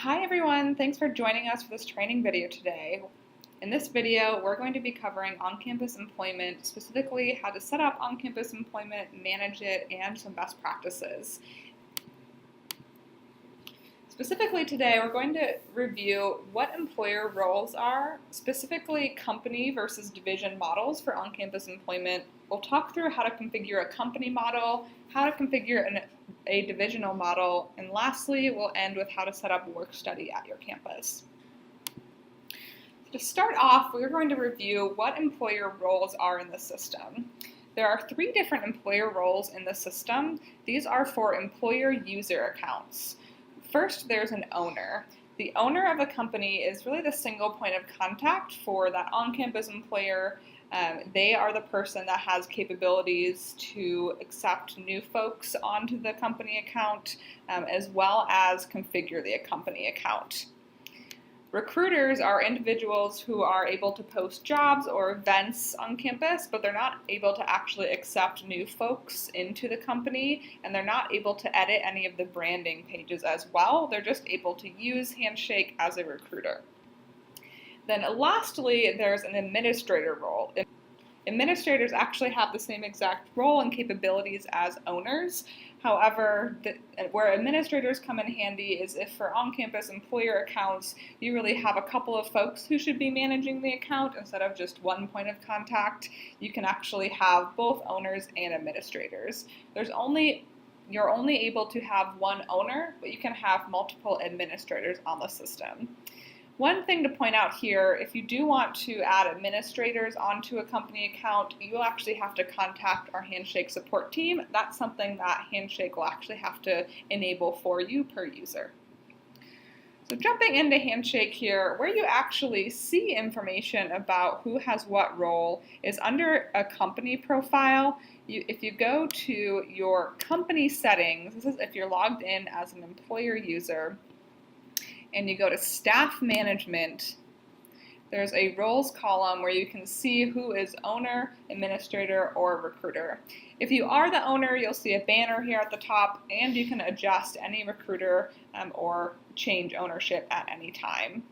Hi everyone, thanks for joining us for this training video today. In this video, we're going to be covering on-campus employment, specifically how to set up on-campus employment, manage it, and some best practices. Specifically today, we're going to review what employer roles are, specifically company versus division models for on-campus employment. We'll talk through how to configure a company model, how to configure a divisional model, and lastly, we'll end with how to set up work study at your campus. To start off, we're going to review what employer roles are in the system. There are 3 different employer roles in the system. These are for employer user accounts. First, there's an owner. The owner of a company is really the single point of contact for that on-campus employer. They are the person that has capabilities to accept new folks onto the company account, as well as configure the company account. Recruiters are individuals who are able to post jobs or events on campus, but they're not able to actually accept new folks into the company, and they're not able to edit any of the branding pages as well. They're just able to use Handshake as a recruiter. Then lastly, there's an administrator role. Administrators actually have the same exact role and capabilities as owners. However, where administrators come in handy is if for on-campus employer accounts, you really have a couple of folks who should be managing the account instead of just one point of contact. You can actually have both owners and administrators. You're only able to have one owner, but you can have multiple administrators on the system. One thing to point out here, if you do want to add administrators onto a company account, you'll actually have to contact our Handshake support team. That's something that Handshake will actually have to enable for you per user. So jumping into Handshake here, where you actually see information about who has what role is under a company profile. If you go to your company settings, this is if you're logged in as an employer user, and you go to staff management, there's a roles column where you can see who is owner, administrator, or recruiter. If you are the owner, you'll see a banner here at the top, and you can adjust any recruiter or change ownership at any time.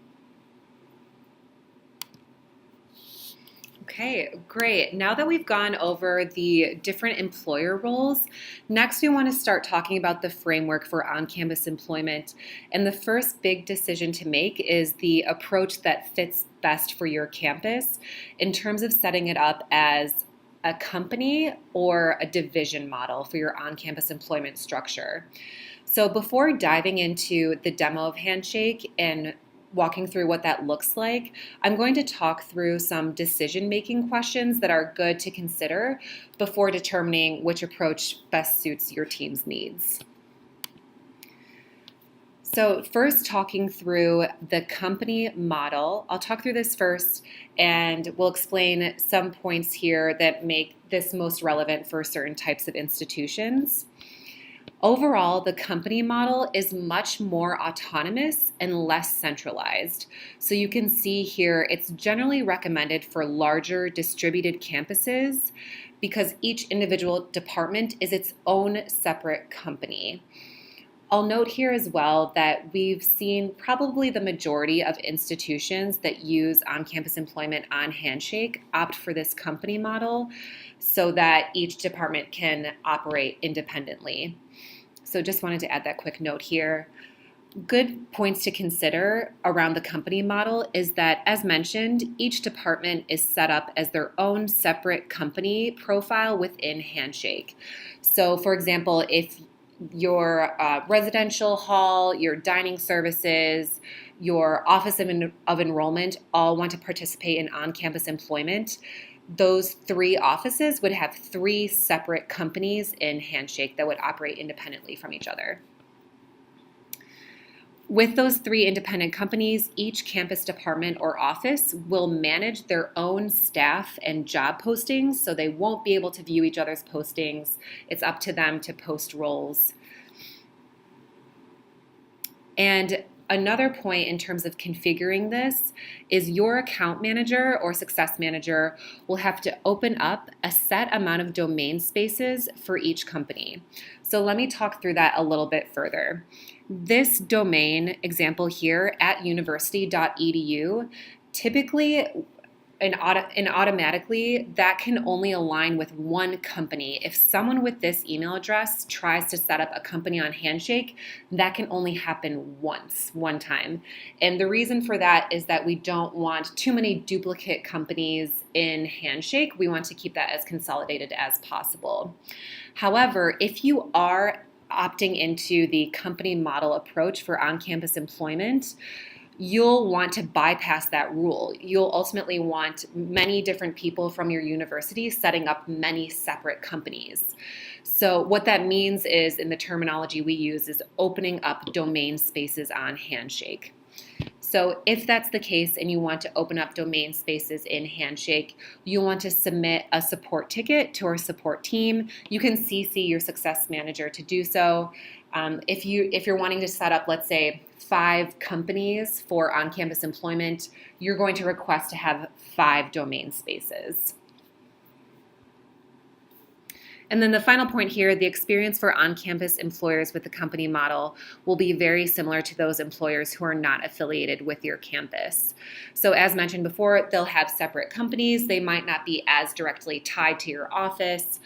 Okay, great. Now that we've gone over the different employer roles, next we want to start talking about the framework for on-campus employment. And the first big decision to make is the approach that fits best for your campus in terms of setting it up as a company or a division model for your on-campus employment structure. So before diving into the demo of Handshake and walking through what that looks like, I'm going to talk through some decision-making questions that are good to consider before determining which approach best suits your team's needs. So first, talking through the company model. I'll talk through this first, and we'll explain some points here that make this most relevant for certain types of institutions. Overall, the company model is much more autonomous and less centralized. So you can see here, it's generally recommended for larger distributed campuses because each individual department is its own separate company. I'll note here as well that we've seen probably the majority of institutions that use on-campus employment on Handshake opt for this company model so that each department can operate independently. So just wanted to add that quick note here. Good points to consider around the company model is that, as mentioned, each department is set up as their own separate company profile within Handshake. So for example, if your residential hall, your dining services, your office of enrollment all want to participate in on-campus employment, those 3 offices would have 3 separate companies in Handshake that would operate independently from each other. With those 3 independent companies, each campus department or office will manage their own staff and job postings, so they won't be able to view each other's postings. It's up to them to post roles. And another point in terms of configuring this is your account manager or success manager will have to open up a set amount of domain spaces for each company. So let me talk through that a little bit further. This domain example here at university.edu, typically and automatically that can only align with one company. If someone with this email address tries to set up a company on Handshake, that can only happen one time. And the reason for that is that we don't want too many duplicate companies in Handshake. We want to keep that as consolidated as possible. However, if you are opting into the company model approach for on-campus employment, you'll want to bypass that rule. You'll ultimately want many different people from your university setting up many separate companies. So what that means is, in the terminology we use, is opening up domain spaces on Handshake. So if that's the case and you want to open up domain spaces in Handshake, you'll want to submit a support ticket to our support team. You can CC your success manager to do so. If you're wanting to set up, let's say, 5 companies for on-campus employment, you're going to request to have 5 domain spaces. And then the final point here, the experience for on-campus employers with the company model will be very similar to those employers who are not affiliated with your campus. So as mentioned before, they'll have separate companies. They might not be as directly tied to your office.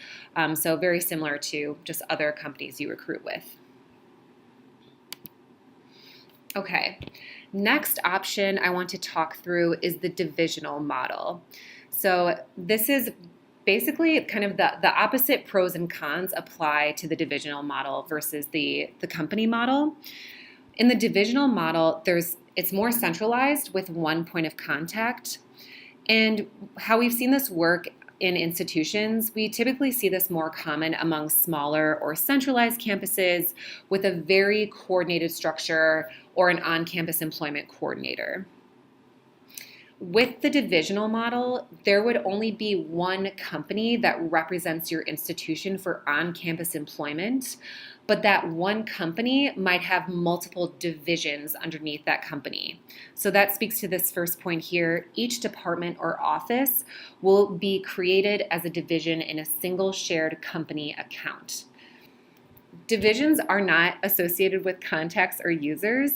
So very similar to just other companies you recruit with. Okay, next option I want to talk through is the divisional model. So this is basically kind of the opposite pros and cons apply to the divisional model versus the company model. In the divisional model, it's more centralized with one point of contact. And how we've seen this work in institutions, we typically see this more common among smaller or centralized campuses with a very coordinated structure or an on-campus employment coordinator. With the divisional model, there would only be one company that represents your institution for on-campus employment, but that one company might have multiple divisions underneath that company. So that speaks to this first point here. Each department or office will be created as a division in a single shared company account. Divisions are not associated with contacts or users.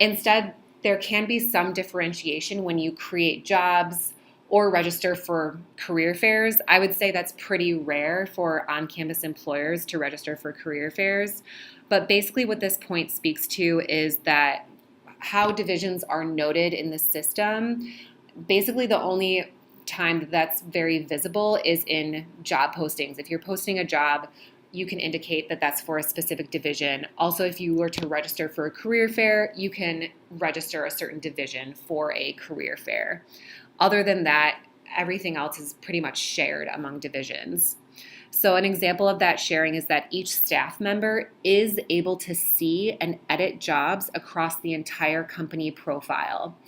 Instead, there can be some differentiation when you create jobs or register for career fairs. I would say that's pretty rare for on-campus employers to register for career fairs. But basically what this point speaks to is that how divisions are noted in the system, basically the only time that's very visible is in job postings. If you're posting a job, you can indicate that that's for a specific division. Also, if you were to register for a career fair, you can register a certain division for a career fair. Other than that, everything else is pretty much shared among divisions. So an example of that sharing is that each staff member is able to see and edit jobs across the entire company profile.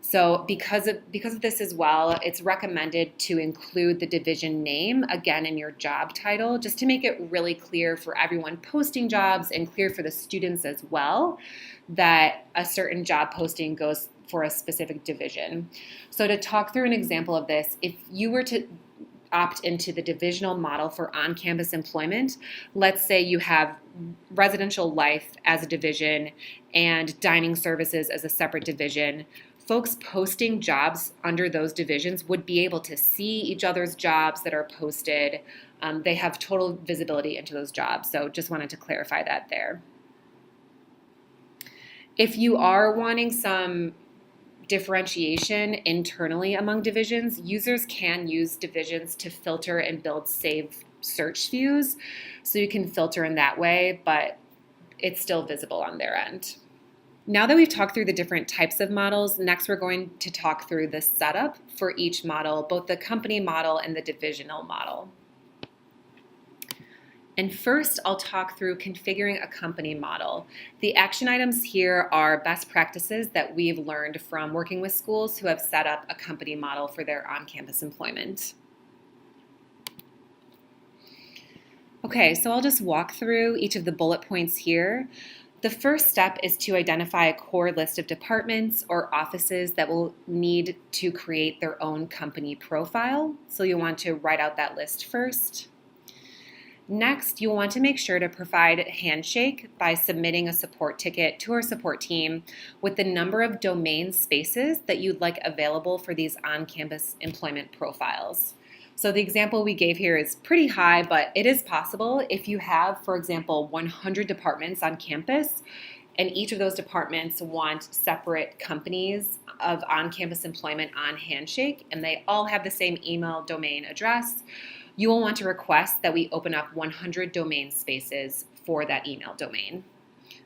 So because of this as well, it's recommended to include the division name again in your job title, just to make it really clear for everyone posting jobs and clear for the students as well that a certain job posting goes for a specific division. So to talk through an example of this, if you were to opt into the divisional model for on-campus employment, let's say you have residential life as a division and dining services as a separate division, folks posting jobs under those divisions would be able to see each other's jobs that are posted. They have total visibility into those jobs. So just wanted to clarify that there. If you are wanting some differentiation internally among divisions, users can use divisions to filter and build saved search views. So you can filter in that way, but it's still visible on their end. Now that we've talked through the different types of models, next we're going to talk through the setup for each model, both the company model and the divisional model. And first, I'll talk through configuring a company model. The action items here are best practices that we've learned from working with schools who have set up a company model for their on-campus employment. Okay, so I'll just walk through each of the bullet points here. The first step is to identify a core list of departments or offices that will need to create their own company profile. So you'll want to write out that list first. Next, you'll want to make sure to provide Handshake by submitting a support ticket to our support team with the number of domain spaces that you'd like available for these on-campus employment profiles. So the example we gave here is pretty high, but it is possible if you have, for example, 100 departments on campus, and each of those departments want separate companies of on-campus employment on Handshake, and they all have the same email domain address. You will want to request that we open up 100 domain spaces for that email domain.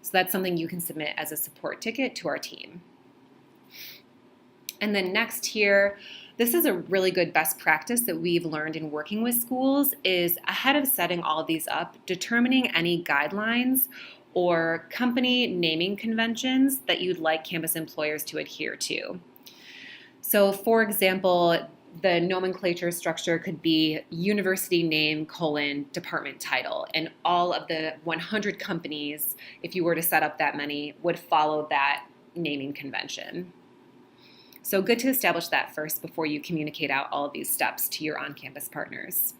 So that's something you can submit as a support ticket to our team. And then next here, this is a really good best practice that we've learned in working with schools, is ahead of setting all of these up, determining any guidelines or company naming conventions that you'd like campus employers to adhere to. So for example, the nomenclature structure could be university name : department title, and all of the 100 companies, if you were to set up that many, would follow that naming convention. So good to establish that first before you communicate out all of these steps to your on-campus partners.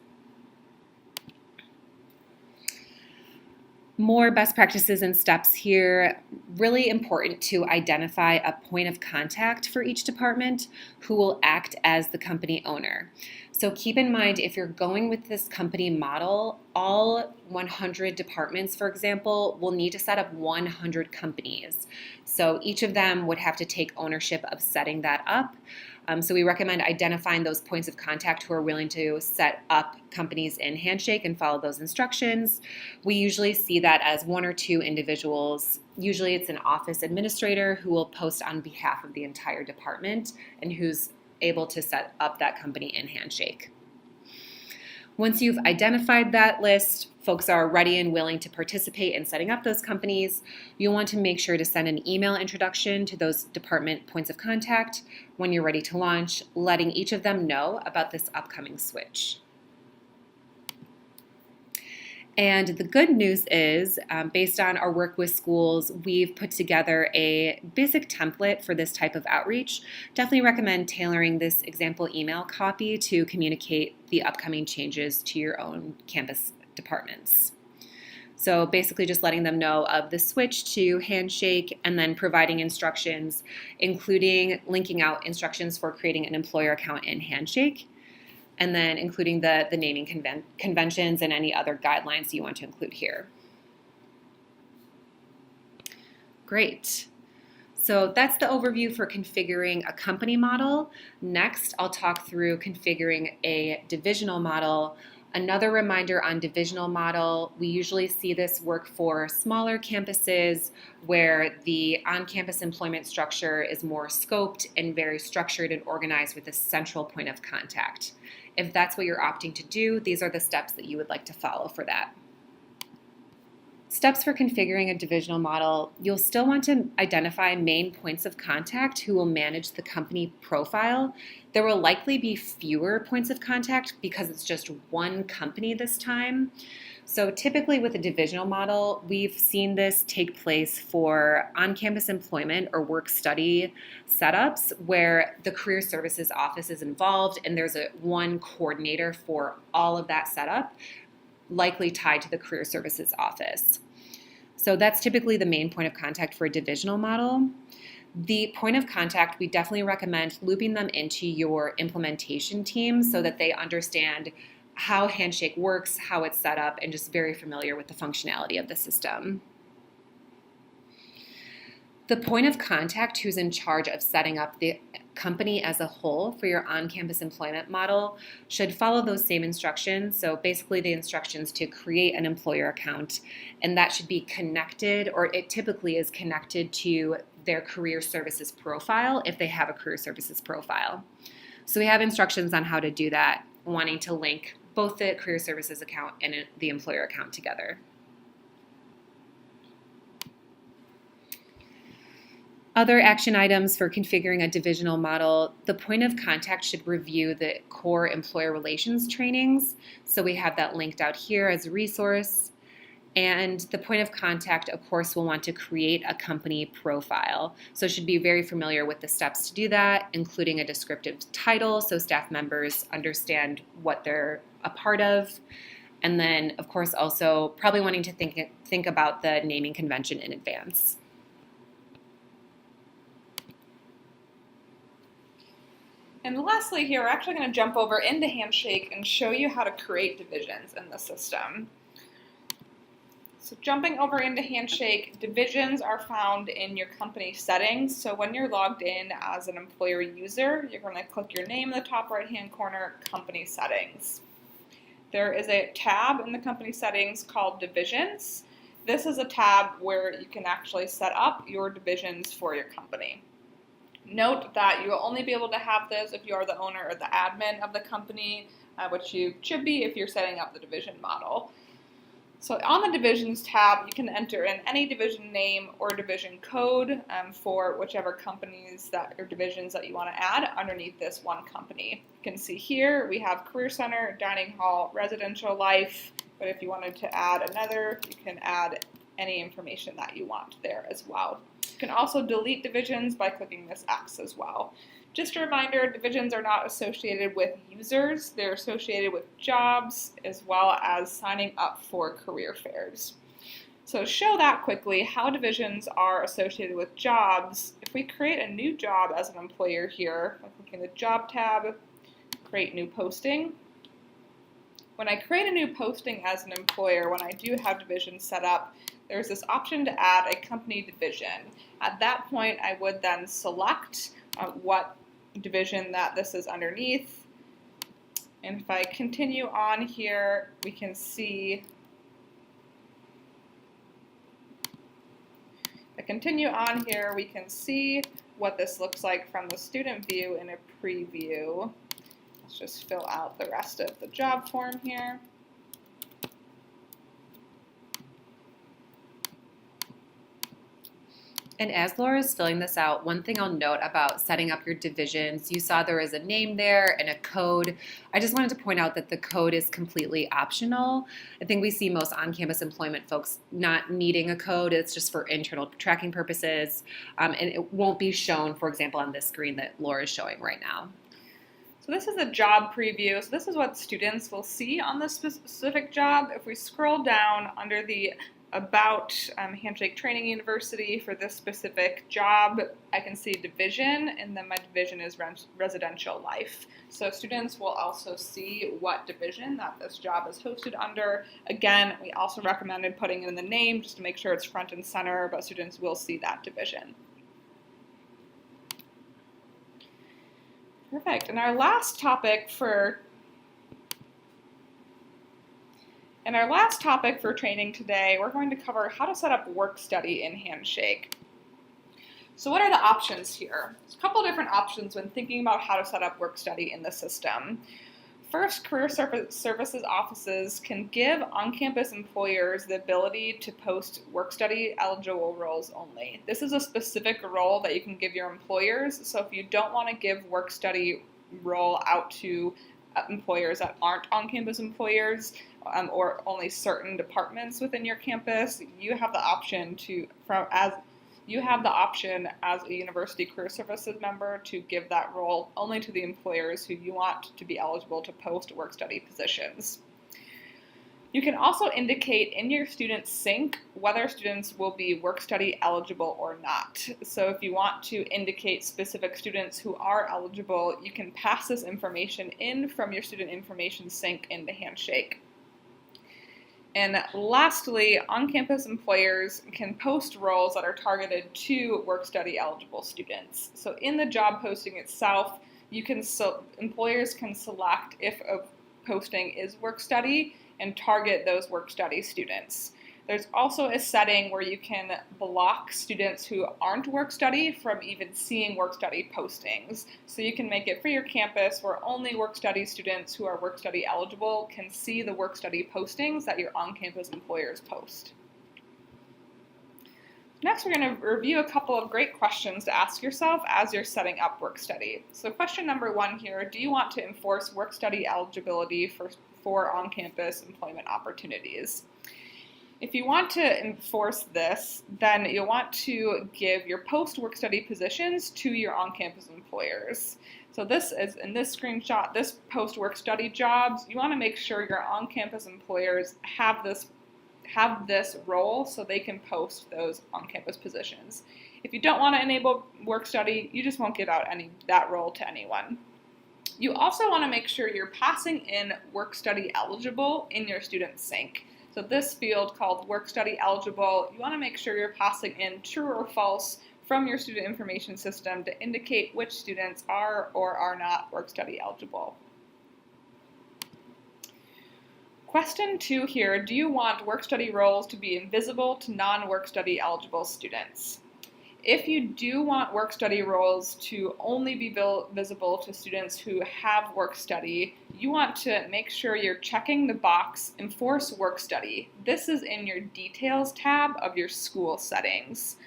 More best practices and steps here. Really important to identify a point of contact for each department who will act as the company owner. So keep in mind, if you're going with this company model, all 100 departments, for example, will need to set up 100 companies. So each of them would have to take ownership of setting that up. So we recommend identifying those points of contact who are willing to set up companies in Handshake and follow those instructions. We usually see that as 1 or 2 individuals. Usually it's an office administrator who will post on behalf of the entire department and who's able to set up that company in Handshake. Once you've identified that list, folks are ready and willing to participate in setting up those companies, you'll want to make sure to send an email introduction to those department points of contact when you're ready to launch, letting each of them know about this upcoming switch. And the good news is, based on our work with schools, we've put together a basic template for this type of outreach. Definitely recommend tailoring this example email copy to communicate the upcoming changes to your own campus departments. So basically just letting them know of the switch to Handshake and then providing instructions, including linking out instructions for creating an employer account in Handshake, and then including the naming conventions and any other guidelines you want to include here. Great. So that's the overview for configuring a company model. Next, I'll talk through configuring a divisional model. Another reminder on divisional model, we usually see this work for smaller campuses where the on-campus employment structure is more scoped and very structured and organized with a central point of contact. If that's what you're opting to do, these are the steps that you would like to follow for that. Steps for configuring a divisional model, you'll still want to identify main points of contact who will manage the company profile. There will likely be fewer points of contact because it's just one company this time. So typically with a divisional model, we've seen this take place for on-campus employment or work-study setups where the Career Services Office is involved and there's one coordinator for all of that setup, likely tied to the Career Services Office. So that's typically the main point of contact for a divisional model. The point of contact, we definitely recommend looping them into your implementation team so that they understand how Handshake works, how it's set up, and just very familiar with the functionality of the system. The point of contact who's in charge of setting up the company as a whole for your on-campus employment model should follow those same instructions. So basically the instructions to create an employer account, and that should be connected, or it typically is connected to their career services profile if they have a career services profile. So we have instructions on how to do that, wanting to link both the career services account and the employer account together. Other action items for configuring a divisional model, the point of contact should review the core employer relations trainings. So we have that linked out here as a resource. And the point of contact, of course, will want to create a company profile. So should be very familiar with the steps to do that, including a descriptive title so staff members understand what they're a part of, And then, of course, also probably wanting to think about the naming convention in advance. And lastly here, we're actually going to jump over into Handshake and show you how to create divisions in the system. So jumping over into Handshake, divisions are found in your company settings. So when you're logged in as an employer user, you're going to click your name in the top right-hand corner, Company Settings. There is a tab in the company settings called Divisions. This is a tab where you can actually set up your divisions for your company. Note that you will only be able to have this if you are the owner or the admin of the company, which you should be if you're setting up the division model. So on the Divisions tab, you can enter in any division name or division code for whichever companies or divisions that you want to add underneath this one company. You can see here we have Career Center, Dining Hall, Residential Life, but if you wanted to add another, you can add any information that you want there as well. You can also delete divisions by clicking this X as well. Just a reminder, divisions are not associated with users. They're associated with jobs as well as signing up for career fairs. So to show that quickly, how divisions are associated with jobs, if we create a new job as an employer here, by clicking the Job tab, create new posting. When I create a new posting as an employer, when I do have divisions set up, there's this option to add a company division. At that point, I would then select what division that this is underneath. And if I continue on here, we can see what this looks like from the student view in a preview. Let's just fill out the rest of the job form here. And as Laura is filling this out, one thing I'll note about setting up your divisions, you saw there is a name there and a code. I just wanted to point out that the code is completely optional. I think we see most on-campus employment folks not needing a code. It's just for internal tracking purposes. And it won't be shown, for example, on this screen that Laura is showing right now. So this is a job preview. So this is what students will see on this specific job. If we scroll down under the About Handshake Training University for this specific job, I can see division, and then my division is Residential Life. So students will also see what division that this job is hosted under. Again, we also recommended putting in the name just to make sure it's front and center, but students will see that division. Perfect. And our last topic for training today, we're going to cover how to set up work study in Handshake. So what are the options here? There's a couple different options when thinking about how to set up work study in the system. First, career services offices can give on-campus employers the ability to post work study eligible roles only. This is a specific role that you can give your employers, so if you don't want to give work study role out to employers that aren't on-campus employers or only certain departments within your campus, you have the option as a university career services member to give that role only to the employers who you want to be eligible to post work study positions. You can also indicate in your student sync whether students will be work study eligible or not. So if you want to indicate specific students who are eligible, you can pass this information in from your student information sync into Handshake. And lastly, on-campus employers can post roles that are targeted to work study eligible students. So in the job posting itself, employers can select if a posting is work study and target those work study students. There's also a setting where you can block students who aren't work study from even seeing work study postings. So you can make it for your campus where only work study students who are work study eligible can see the work study postings that your on-campus employers post. Next, we're going to review a couple of great questions to ask yourself as you're setting up work study. So question number 1 here, do you want to enforce work study eligibility for on-campus employment opportunities? If you want to enforce this, then you'll want to give your post-work study positions to your on-campus employers. So this is, in this screenshot, this post-work study jobs, you want to make sure your on-campus employers have this role so they can post those on-campus positions. If you don't want to enable work study, you just won't give out that role to anyone. You also want to make sure you're passing in work study eligible in your student sync. So this field called work study eligible, you want to make sure you're passing in true or false from your student information system to indicate which students are or are not work study eligible. Question 2 here, do you want work study roles to be invisible to non-work study eligible students? If you do want work study roles to only be visible to students who have work study, you want to make sure you're checking the box Enforce Work Study. This is in your Details tab of your school settings.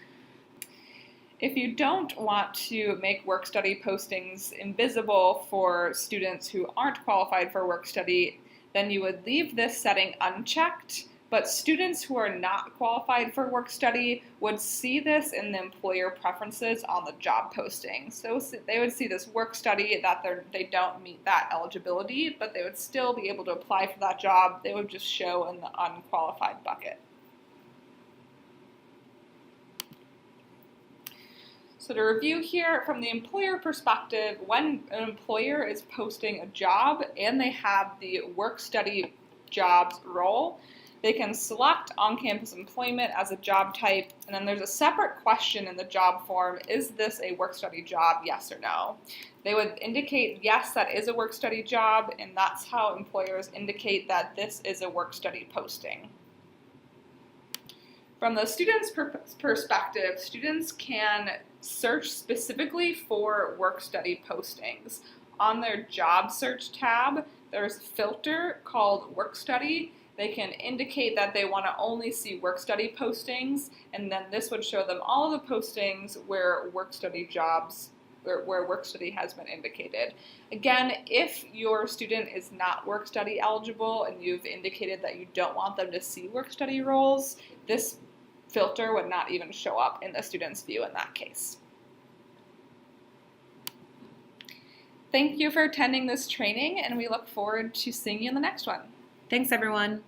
If you don't want to make work study postings invisible for students who aren't qualified for work study, then you would leave this setting unchecked. But students who are not qualified for work study would see this in the employer preferences on the job posting. So they would see this work study that they don't meet that eligibility, but they would still be able to apply for that job. They would just show in the unqualified bucket. So to review here, from the employer perspective, when an employer is posting a job and they have the work study jobs role, they can select on-campus employment as a job type, and then there's a separate question in the job form, is this a work study job, yes or no? They would indicate, yes, that is a work study job, and that's how employers indicate that this is a work study posting. From the student's perspective, students can search specifically for work study postings. On their job search tab, there's a filter called work study. They can indicate that they want to only see work study postings, and then this would show them all of the postings where work study has been indicated. Again, if your student is not work study eligible and you've indicated that you don't want them to see work study roles, this filter would not even show up in the student's view in that case. Thank you for attending this training, and we look forward to seeing you in the next one. Thanks, everyone.